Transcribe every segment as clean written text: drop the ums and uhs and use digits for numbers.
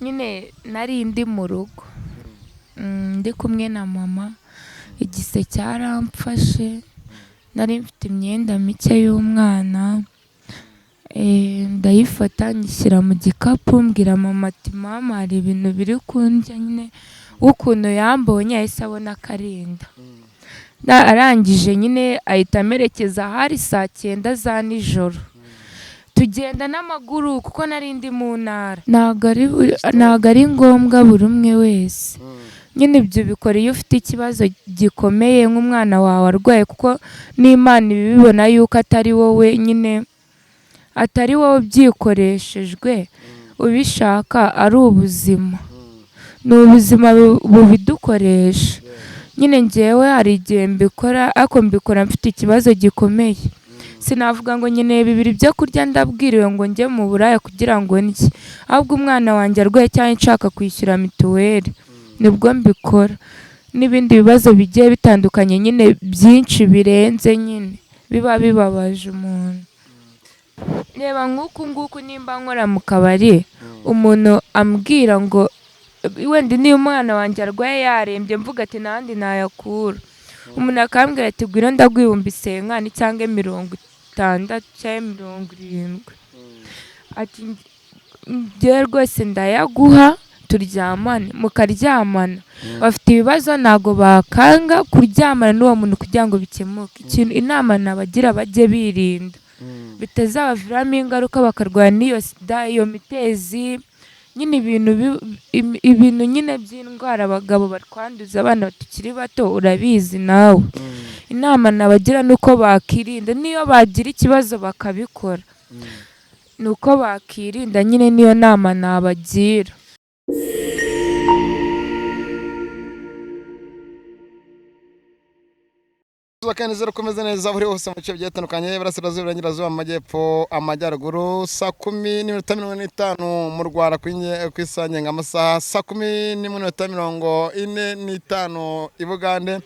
nyine nari ndi mu rugo ndi kumwe na mama, igise cyaramfashe, nari mfite imyenda mike y'umwana, ndayifata nyishyira mu gikapu, mbwira mama ati mama hari ibintu biri kundya, nyine ukuntu yambonye yahise abona akarinda. Arangije nyine ahita amerekeza ahari saa 9 za nijoro, tugenda n'amaguru kuko nari ndi mu ntara. Ntabwo ari ngombwa buri umwe wese, nyine ibyo bikora iyo ufite ikibazo gikomeye nk'umwana wawe arwaye, kuko n'Imana ibibona yuko atari wowe nyine, atari wowe ubyikoreshejwe ubishaka, ari ubuzima, ni ubuzima bubidukoresha. Nyine njyewe hari igihe mbikora, ariko mbikora mfite ikibazo gikomeye, sinavuga ngo nyine bibiri byo kurya ndabwiriwe ngo njye mu buraya kugira ngo ndye, ahubwo umwana wanjye arwaye cyangwa nshaka kwishyura mituweli nibwo mbikora, n'ibindi bibazo bigiye bitandukanye nyine byinshi birenze, nyine biba bibabaje umuntu. Reba nk'uku nguku nimba nkora mu kabari, umuntu ambwira ngo wenda niyo umwana wanjye arwaye yarembye, mvuga ati n'ahandi nayakura, umuntu akambwira ati gwira ndagwihumbi senkani cyangwa 50 cyangwa 70, ati njye rwose ndayaguha turyamane, mukaryamana. Bafite ibibazo ntago bakanga kuryamana n'uwo muntu kugira ngo bikemuke. Ikintu inama nabagira bajye birinda bitazabaviramo ingaruka bakarwara n'iyo sida, iyo mitezi, nyine ibintu nyine by'indwara abagabo batwanduza abana tukiri bato, urabizi nawe. Inama nabagira nuko bakirinda, niyo bagira ikibazo bakabikora, nuko bakirinda, nyine niyo nama nabagira. Kandi zero komeze neza buri hose mu bice byatandukanye, Iburasirazuba, Iburengerazuba, Amajyepfo, Amajyaruguru. Saa 10:45 mu Rwanda ku isange ng'amasaha saa 10:45 i Bugande.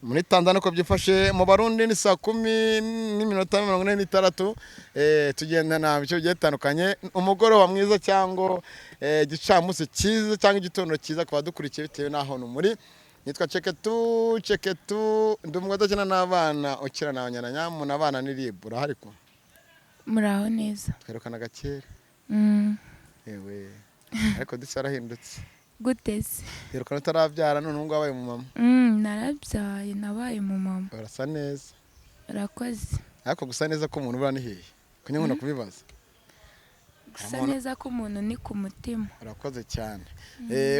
Muri Tanzania uko byifashe, mu Barundi ni saa 10:46. Tugendana bice byatandukanye, umugoroba mwiza cyangwa gicamunsi cyiza cyangwa igitondo cyiza kuba dukurikiye bitewe naho muri. Nitwa Ceketu ndi umwe udakina n'abana, ukina n'abanyaranya mu nabana n'iribura. Ariko muraho neza, twerukana gakera. Ewe ariko dusarahindutse guteze, yerukana utarabyara none ngo wabaye mu mama. Narabyaye, nabaye mu mama. Urasa neza, urakoze. ariko gusa neza ko umuntu ura ni hehe kunya nkunda kubibaza. Gusa neza ko umuntu ni ku mutima. Urakoze cyane.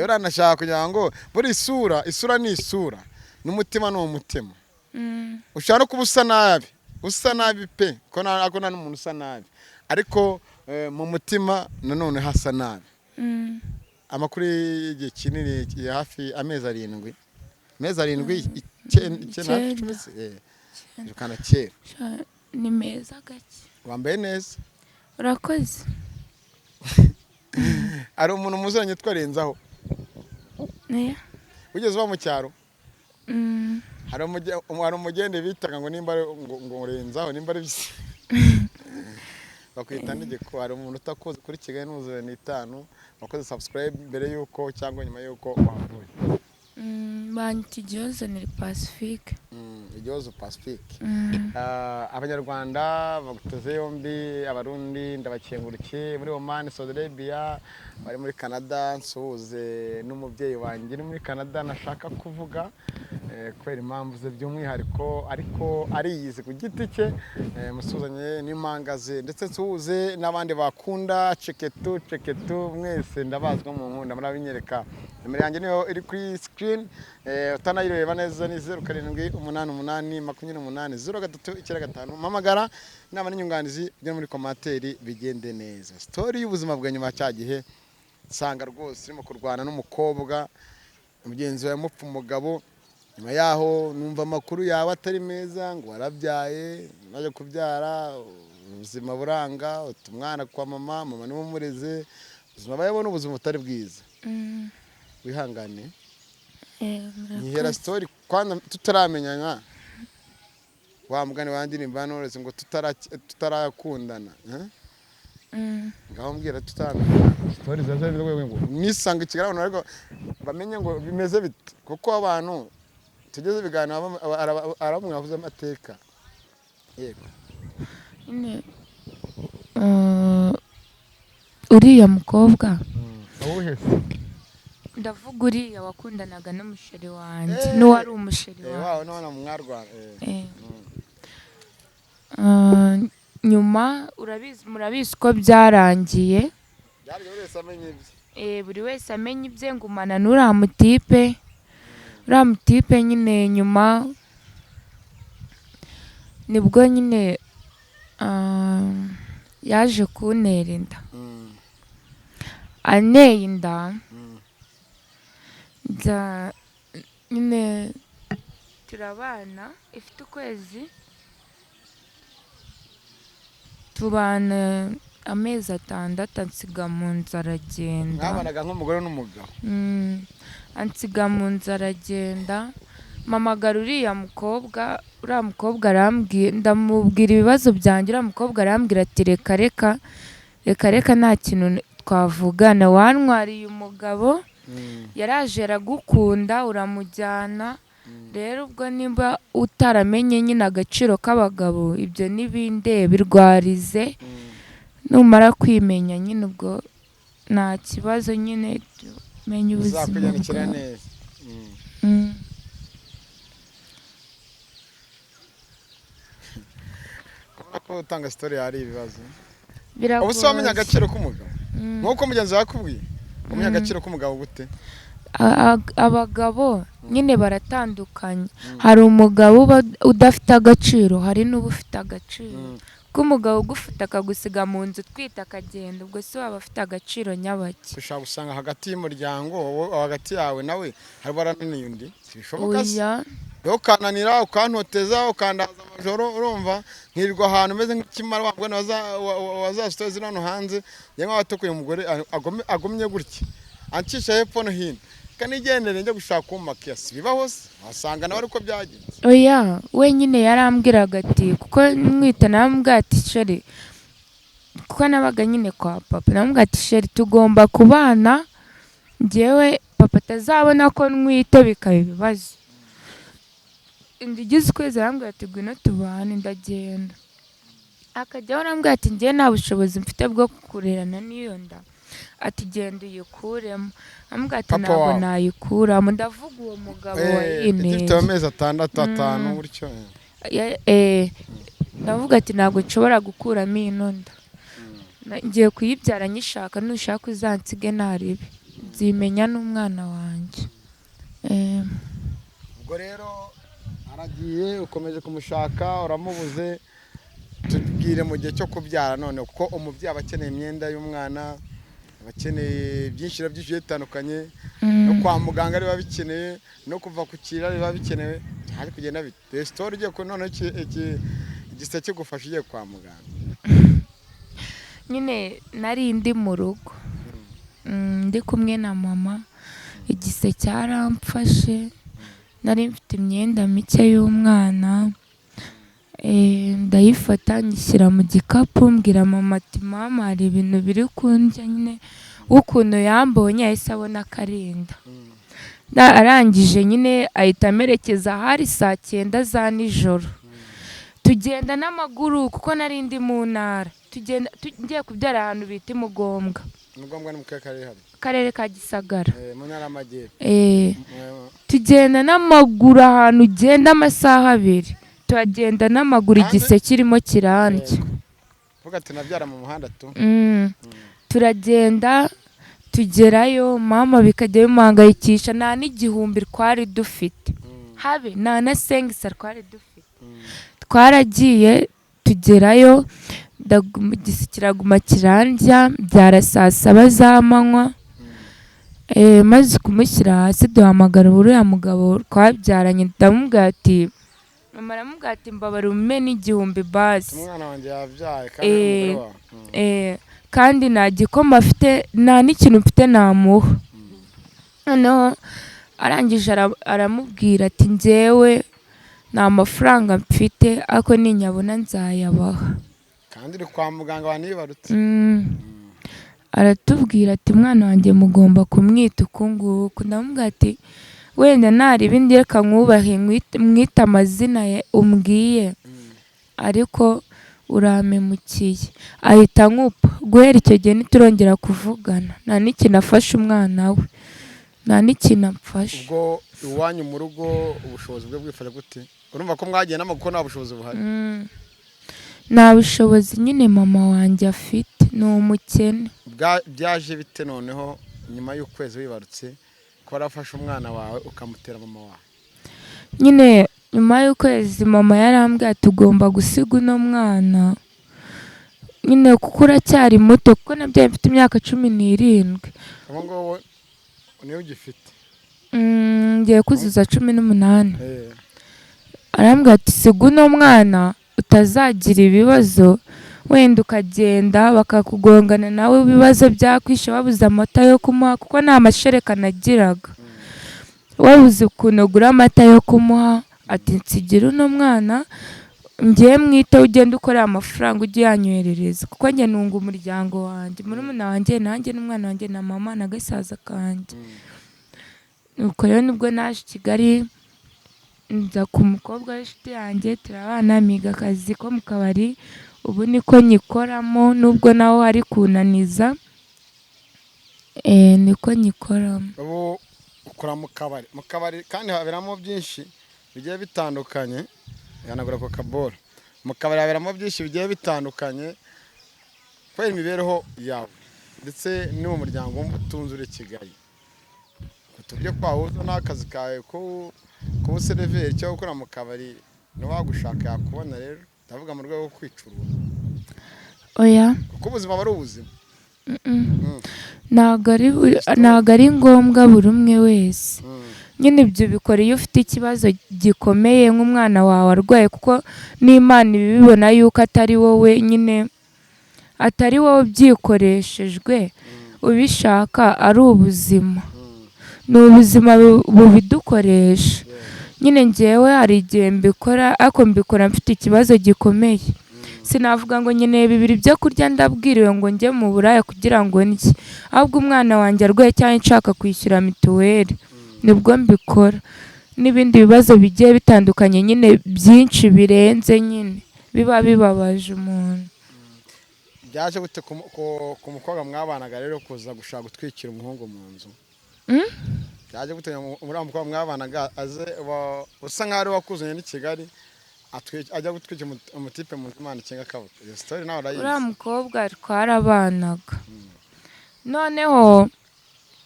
Uranashaka kugira ngo buri isura ni isura, n'umutima ni umutima. Ushaka kuba usa nabi pe, ko nta n'umuntu usa nabi, ariko mu mutima nanone hasa nabi. Amakuru y'igihe kinini hafi amezi 7, kana kera ni meza gake. Wambaye neza, urakoze. Ari umuntu muzanye twarenzaho ugeze uba mu cyaro, hari umugende bitaga ngo nimba ngo urenzaho, nimba ari bisi bakwita n'igiko. Hari umuntu utakoze kuri Kigali n'uzuye 5 wakoze subscribe mbere yuko cyangwa nyuma yuko wavuye. Banti Jozo ni Pacifique. Jozo Pacifique. Abanyarwanda baguteze yombi, Abarundi ndabakengurukiye, muri Oman, Saudi Arabia, bari muri Canada, nsuhuze n'umubyeyi wanjye ni muri Canada nashaka kuvuga kwera impamvu ze by'umwihariko, ariko ariyize ku giti cye, musuzanye n'imangaze, ndetse nsuhuze n'abandi bakunda Ceketu mwese ndabazwa mu nkunda murabinyereka. Nimero yanjye niyo iri kuri screen, utanayireba neza ni 0788280395. Mamagara inama n'inyunganizi byo muri komateri bigende neza. Story y'ubuzima bwa nyuma cyagihe sanga rwose irimo kurwana n'umukobwa, umugenzi wawe mupfa umugabo, nyuma yaho numva amakuru yawe atari meza, ngo warabyaye, naje kubyara ubuzima buranga, utumwana kwa mama niwe umureze, ubuzima bayabona ubuzima butari bwiza. Wihangane. Nihera story kwanza tutaramenyana, wa mugani wandi nimba norese ngo tutarakundana. ngaho mbwira tutana stories zaje ngo nisanga ikigaragara ariko bamenye ngo bimeze bite kuko abantu tugeze biganira arabumwe avuze amateka yego nyine uriya mukobwa ndavuga uriya wakundanaga n'umusheri wanjye n'uwari umusheri wawe none mwarwana nyuma murabizi ko byarangiye buri wese amenye ibye ngumana n'uriya mutipe nyine nyuma nibwo nyine yaje kuntera inda anteye inda nyine turabana ifite ukwezi tubana amezi 6 ansiga mu nzu aragenda mwabanaga nk'umugore n'umugabo ansiga mu nzu aragenda mamagara uriya mukobwa arambwira ndamubwira ibibazo byanjye uriya mukobwa arambwira ati reka nta kintu twavugana wantwariye umugabo yaraje aragukunda uramujyana rero ubwo nimba utaramenye nyine agaciro k'abagabo ibyo n'ibindi birwarize numara kwimenya nyine ubwo nta kibazo nyine menye ubuzima bwawe ko utanga story hari ibibazo ubu se wamenya agaciro k'umugabo nk'uko mugenzi wakubwiye umenya agaciro k'umugabo gute abagabo nyine baratandukanye hari umugabo uba udafite agaciro hari n'uba ufite agaciro ko umugabo ugufite akagusiga mu nzu twita akagenda ubwo se waba afite agaciro nyabaki ushobora gusanga hagati y'umuryango hagati yawe nawe hari barananiye undi bishoboka se ukananira ukantoteza ukandaza amajoro urumva nkirirwa ahantu umeze nk'ikimara wambwe wazasitoye zino hano hanze yewe watukuye umugore agumye gutya ancisha hepfo no hino kanigendere njye gushaka umakiya bibaho se wasanga nawe ariko byagenze oya wenyine yarambwiraga ati kuko mwita namubwira ati sheri kuko nabaga nyine kwa papa namubwira ati sheri tugomba kubana njyewe papa atazabona ko nwite bikaba ibibazo ndigize ukwezi arambwira ati ngwino tubane ndagenda akajyaho arambwira ati njyewe nta bushobozi mfite bwo kurerana n'iyo nda ati genda uyikuremo ambwira ati ntabwo nayikuramo ndavuga uwo mugabo wayineye ifite amezi 6 gutyo ndavuga ati ntabwo nshobora gukuramo ino nda ngiye kuyibyara nyishaka nushaka uzansige naribi nzimenya n'umwana wanjye ubwo rero aragiye ukomeje kumushaka uramubuze tubwire mu gihe cyo kubyara none kuko umubyeyi aba akeneye imyenda y'umwana abakeneye byinshi bitandukanye no kwa muganga biba bikeneye no kuva ku kiraro biba bikenewe hari kugenda bite story igiye ko none igise kigufasha igiye kwa muganga nyine nari ndi mu rugo ndi kumwe na mama igise cyaramfashe nari mfite imyenda mike y'umwana ndayifata nyishyira mu gikapu mbwira mama ati mama hari ibintu biri kundya nyine ukuntu yambonye ahise abona akarinda arangije nyine ahita amerekeza ahari 9:00 za nijoro tugenda n'amaguru kuko nari ndi mu ntara tugiye kubyara ahantu bita Mugombwa ni mu karere ka Gisagara mu ntara y'Amajyepfo tugenda n'amaguru ahantu ugenda amasaha 2 turagenda n'amaguru igise kirimo kirandya vuga ati nabyara mu muhanda tu turagenda tugerayo mama bikajya bimuhangayikisha nta n'igihumbi twari dufite habe nta na sengisa twari dufite twaragiye tugerayo igise kiraguma kirandya byara 7:00 z'amanywa maze kumushyira hasi duhamagara uriya mugabo twabyaranye ndamubwira ati mama aramubwira ati mbabara ume n'igihumbi basi umwana wanjye yabyaye kandi umugore kandi nta gikoma afite nta n'ikintu mfite namuha noneho arangije aramubwira ati njyewe nta mafaranga mfite ariko ninyabona nzayabaha kandi uri kwa muganga wanibarutse. aratubwira ati umwana wanjye mugomba kumwita uku nguku. ndamubwira ati wenda ntari ibindi reka mwubahe mwite amazina umbwiye ariko uramemukiye. ahita nkupa. guhera icyo gihe ntiturongera kuvugana, nta n'ikintu afashe umwana we, nta n'ikintu amfashe. ubwo iwanyu mu rugo ubushobozi bwe bwifashe gute? urumva ko mwagiye n'amaguru nta bushobozi buhari? nta bushobozi nyine mama wanjye afite, ni umukene. byaje bite noneho nyuma y'ukwezi wibarutse ko warafashe umwana wawe ukamutera mama wawe? nyine nyuma y'ukwezi mama yarambwiye tugomba gusiga uno mwana nyine kuko uracyari muto, kuko nabyaye mfite imyaka 17. ubu ngubu niyo ugifite? ngiye kuzuza 18. arambwira ati siga uno mwana utazagira ibibazo, wenda ukagenda bakakugongana nawe ibibazo byakwishe wabuze amata yo kumuha, kuko nta mashereka nagiraga, wabuze ukuntu ugura amata yo kumuha. ati nsigira uno mwana ngiye mwite ugenda ukorera amafaranga ujye yanyoherereza, kuko njye nunga umuryango wanjye, murumuna wanjye nanjye n'umwana wanjye na mama na gasaza kanjye. nuko rero nibwo naje i Kigali nza ku mukobwa w'inshuti yanjye turabana, miga akazi ko mu kabari, ubu niko nyikoramo nubwo nawe ari kunaniza, niko nyikoramo. ubu ukora mu kabari kandi haberamo byinshi bigiye bitandukanye. yanagura coca cola. mu kabari haberamo byinshi bigiye bitandukanye kubera imibereho yawe ndetse no mu muryango w'umutunzi uri Kigali. tubye kwahuza n'akazi kawe ko kuba seriveri cyangwa gukora mu kabari ntiwagushaka yakubona. rero ndavuga mu rwego rwo kwicuruza. oya, kuko ubuzima aba ari ubuzima. ntabwo ari ngombwa buri umwe wese. nyine ibyo bikora iyo ufite ikibazo gikomeye nk'umwana wawe arwaye, kuko n'Imana ibibona yuko atari wowe nyine, atari wowe ubyikoreshejwe ubishaka, ari ubuzima. ni ubuzima bubidukoresha. nyine njyewe hari igihe mbikora ariko mbikora mfite ikibazo gikomeye. sinavuga ngo nkeneye 2 byo kurya ndabwiriwe ngo njye mu buraya kugira ngo ndye, ahubwo umwana wanjye arwaye cyangwa nshaka kwishyura mituweli nibwo mbikora. n'ibindi bibazo bigiye bitandukanye nyine byinshi birenze nyine biba bibabaje umuntu. byaje gute ku mukobwa mwabanaga rero kuza gushaka gutwikira umuhungu mu nzu? byaje gute muri mukobwa mwabanaga aze usa nkaho ari wakuzanye n'i Kigali ajya gutwika umutipe mu Imana ikinga kabuto? iyo story nawe urayizi? uriya mukobwa twarabanaga, noneho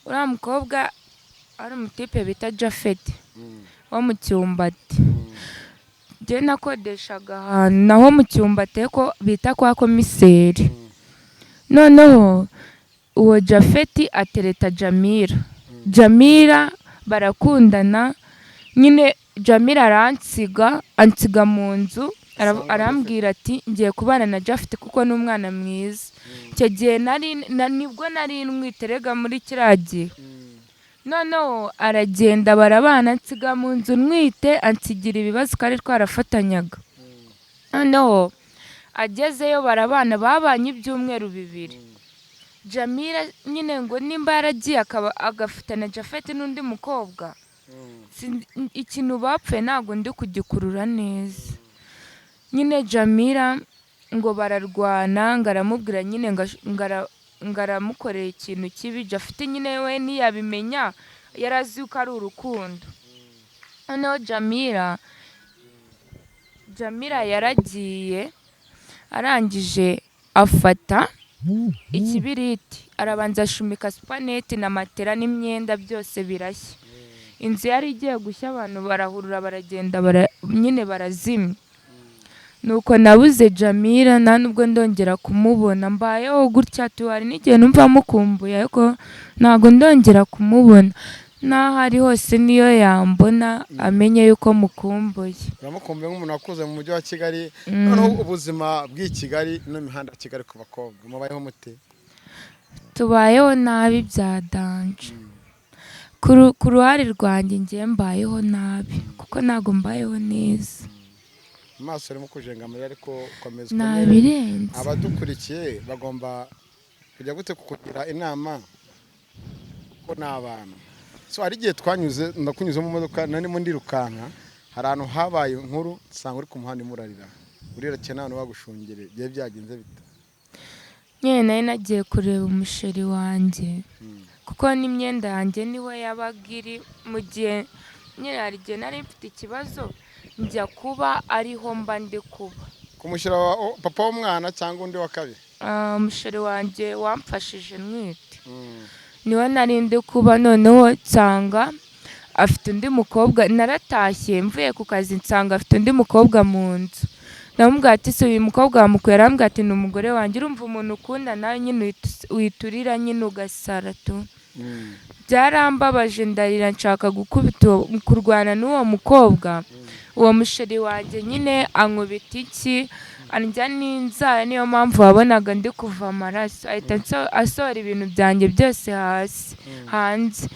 uriya mukobwa ari umutipe bita Jafet wo mu Cyumbati. njye nakodeshaga ahantu naho mu Cyumbati ko bita kwa komiseri. noneho uwo Jafet atereta Jamila barakundana nyine. Jamila ansiga mu nzu, arambwira ati ngiye kubana na Jafet kuko ni umwana mwiza. icyo gihe nibwo nari nwiterega muri kiriya gihe. noneho aragenda barabana, ansiga mu nzu nwite, ansigira ibibazo kandi twarafatanyaga. noneho agezeyo barabana, babanye ibyumweru 2. Jamila nyine ngo nimba yaragiye agafatana Jafet n'undi mukobwa, ikintu bapfuye ntabwo ndi kugikurura neza. nyine Jamila ngo bararwana, ngaramubwira nyine ngaramukoreye ikintu kibi. Jafet nyine we ntiyabimenya, yarazi ko ari urukundo. noneho Jamila yaragiye, arangije afata ikibiriti arabanza ashumika supaneti na matera n'imyenda byose birashya. inzu yari igiye gushya, abantu barahurura baragenda nyine barazimya. nuko nabuze Jamila, nta nubwo ndongera kumubona. mbayeho gutya tuhari n'igihe numva mukumbuye ariko ntabwo ndongera kumubona. n'aho ari hose niyo yambona amenye yuko mukumbuye. uramukumbuye nk'umuntu wakuze mu mujyi wa Kigali. noneho ubuzima bw'i Kigali n'imihanda ya Kigali ku bakobwa mubayeho mute? tubayeho nabi bya danje. ku ruhare rwanjye ngiye mbayeho nabi kuko ntabwo mbayeho neza. amaso arimo kujengamira ariko komeza nabirenze. abadukurikiye bagomba kujya gute kukugira inama ko n'abantu so hari igihe twanyuze ndakunyuze mu modoka narimo ndirukanka hari ahantu habaye inkuru nsanga uri ku muhanda imurarira urirakeye n'abantu bagushungereye byari byagenze bite? nyine nari nagiye kureba umusheri wanjye kuko n'imyenda yanjye niwe yabaga iri mu gihe nyine hari igihe nari mfite ikibazo njya kuba ariho mba ndi kuba. kumushyira papa w'umwana cyangwa undi wa kabiri? Umusheri wanjye wamfashije mwite niwe nari ndi kuba, noneho nsanga afite undi mukobwa. Naratashye mvuye ku kazi nsanga afite undi mukobwa mu nzu. Ndamubwira ati se uyu mukobwa wamukuye? Arambwira ati ni umugore wanjye. Urumva umuntu ukunda nawe nyine witurira nyine ugasara tu. Byarambabaje ndarira nshaka kurwana n'uwo mukobwa. Uwo musheri wanjye nyine ankubita iki andya n'inzara, niyo mpamvu wabonaga ndi kuva amaraso. Ahita asohora ibintu byanjye byose hanze.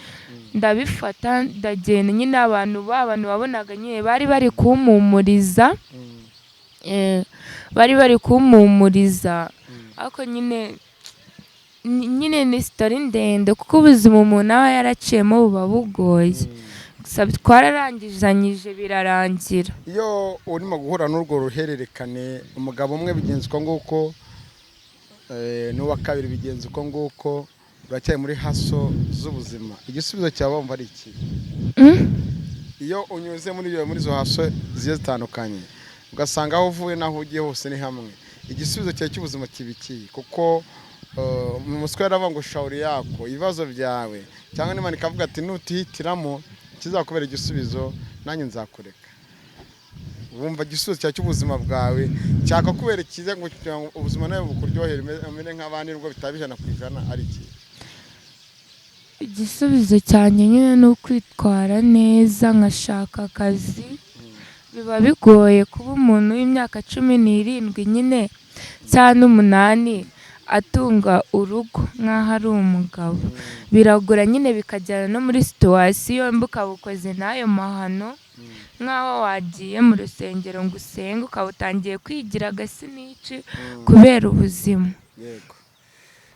Ndabifata ndagenda nyine abantu wabonaga nyine bari kumpumuriza. Bari kumpumuriza ariko nyine ni sitori ndende kuko ubuzima umuntu aba yaraciyemo buba bugoye. Twararangizanyije birarangira. Iyo urimo guhura n'urwo ruhererekane umugabo umwe bigenze uko nguko n'uwa kabiri bigenze uko nguko uracyari muri haso z'ubuzima, igisubizo cyawe wumva ari iki? Iyo unyuze muri izo haso zigiye zitandukanye ugasanga aho uvuye n'aho ugiye hose ni hamwe, igisubizo cyawe cy'ubuzima kibikiye? Kuko mu muswa yaravuga ngo shawuri yako ibibazo byawe cyangwa n'Imana ikavuga ati nutihitiramo kizakubera igisubizo nanjye nzakureka. Wumva igisubizo cyawe cy'ubuzima bwawe cyakakubera cyiza ngo ubuzima nawe bukuryohere umere nk'abandi nubwo bitaba 100% ari iki? Igisubizo cyanjye nyine ni ukwitwara neza nkashaka akazi. Biba bigoye kuba umuntu w'imyaka 17 nyine cyangwa 8 atunga urugo nk'aho ari umugabo. Biragora nyine bikajyana no muri situwasiyo mbuka bukoze n'ayo mahano nk'aho wagiye mu rusengero ngo usenge ukaba utangiye kwigira agasinici kubera ubuzima.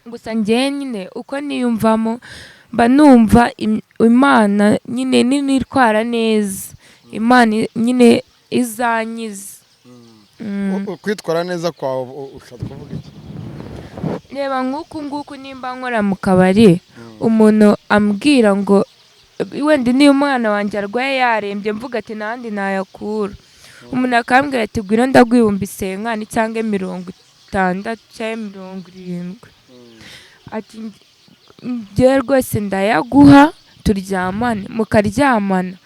Gusa njye nyine uko niyumvamo mba numva Imana nyine nitwara neza Imana nyine izanyiza. Kwitwara neza kwawe ushaka kuvuga iki? Reba nguku nimba nkora mu kabari umuntu ambwira ngo wenda niyo umwana wanjye arwaye yarembye mvuga ati nandi nayakura, umuntu akambwira ati gwira ndagwihumbi senkani cyangwa 50 cyangwa 70 ati njye rwose ndayaguha turyamane mukaryamana.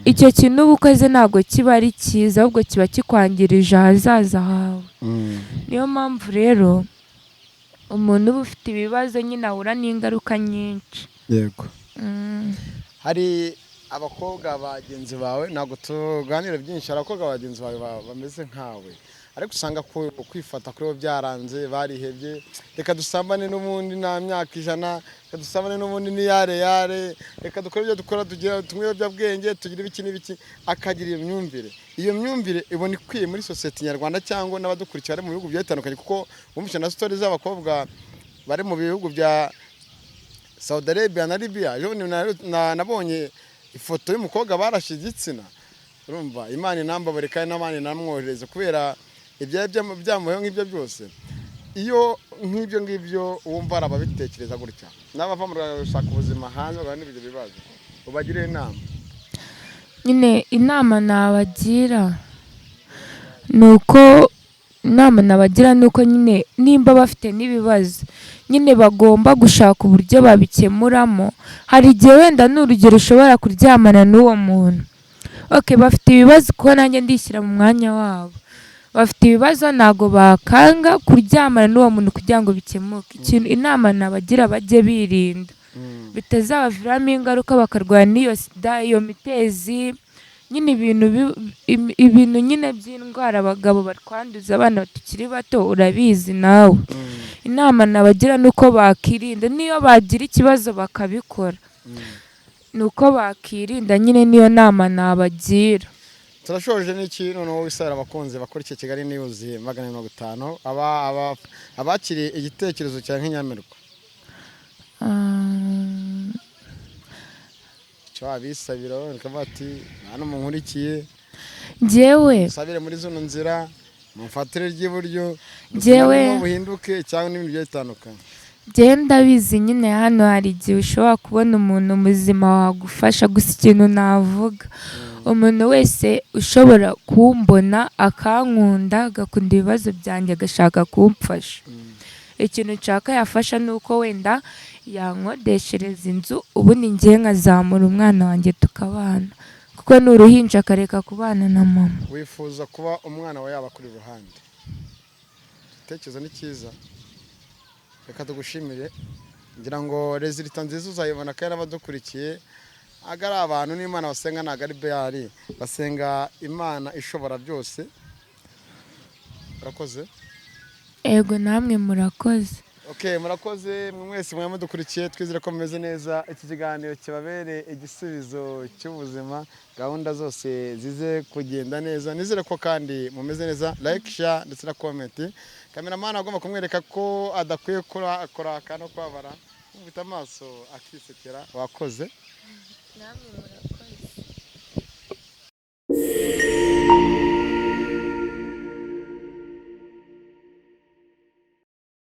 Icyo kintu ubukoze ntabwo kiba ari cyiza ahubwo kiba kikwangirije ahazaza hawe. Niyo mpamvu rero umuntu uba ufite ibibazo nyine ahura n'ingaruka nyinshi. Yego. Hari abakobwa bagenzi bawe ntabwo tuganira byinshi, abakobwa bagenzi bawe bameze nkawe ariko usanga kwifata kuri bo byaranze barihebye. Reka dusambane n'ubundi nta myaka 100, reka dusambane n'ubundi ni yare, reka dukore ibyo dukora tugira tumwe ibiyobyabwenge tugira ibiki n'ibiki, akagira iyo myumvire. Iyo myumvire ibona ikwiye muri society nyarwanda cyangwa n'abadukurikira mu bihugu byatandukanye, kuko bumvisha na stories z'abakobwa bari mu bihugu bya Saudi Arabia na Libya. Nabonye ifoto y'umukobwa barashize igitsina. Urumva Imana inambabare kandi n'abandi namwohereze kubera ibyo byamuyeho nk'ibyo byose. Iyo nk'ibyo ngibyo wumva arababitekereza gutya n'abava mu gushaka ubuzima hanze bari n'ibyo bibazo ubagire inama? Nyine inama nabagira nuko nyine nimba bafite n'ibibazo nyine bagomba gushaka uburyo babikemuramo. Hari igihe wenda n'urugero ushobora kuryamana n'uwo muntu bafite ibibazo kuko nanjye ndishyira mu mwanya wabo. Bafite ibibazo ntago bakanga kuryamana n'uwo muntu kugira ngo bikemuke. Ikintu inama nabagira bajye birinda bitazabaviramo ingaruka bakarwara n'iyo sida, iyo mitezi, nyine ibintu nyine by'indwara abagabo batwanduza abana tukiri bato urabizi nawe. Inama nabagira nuko bakirinda niyo bagira ikibazo bakabikora. Nuko bakirinda nyine niyo nama nabagira. turashoje n'iki noneho wisabira abakunzi bakora iki Kigali News 150 abakiriye igitekerezo cya nk'inyamirwa cyo abisabira bakavuga ati hano munkurikiye njyewe sabire muri zino nzira mufatire ry'iburyo Njyewe- buhinduke cyangwa n'ibindi bigiye bitandukanye njyewe ndabizi nyine hano hari igihe ushobora kubona umuntu muzima wagufasha gusa ikintu navuga umuntu wese ushobora kumbona akankunda agakunda ibibazo byanjye agashaka kumfasha ikintu nshaka yafasha ni uko wenda yankodeshereza inzu ubundi ngiye nkazamura umwana wanjye tukabana kuko ni uruhinja akareka kubana na mama. wifuza kuba umwana wa yaba kuri ruhande igitekerezo ni cyiza reka tugushimire ngira ngo resulta nziza uzayibona kandi abadukurikiye agari abantu n'Imana basenga ntago ari Bayali basenga Imana ishobora byose urakoze Ego namwe murakoze. Okay, murakoze mwe mwese mwe mudukurikiye twizere ko mumeze neza iki kiganiro kibabere igisubizo cy'ubuzima gahunda zose zize kugenda neza nizere ko kandi mumeze neza like share ndetse na comment cameraman agomba kumwereka ko adakwiye akora akantu kwabara ufite amaso akisekera wakoze Namwe murakoze.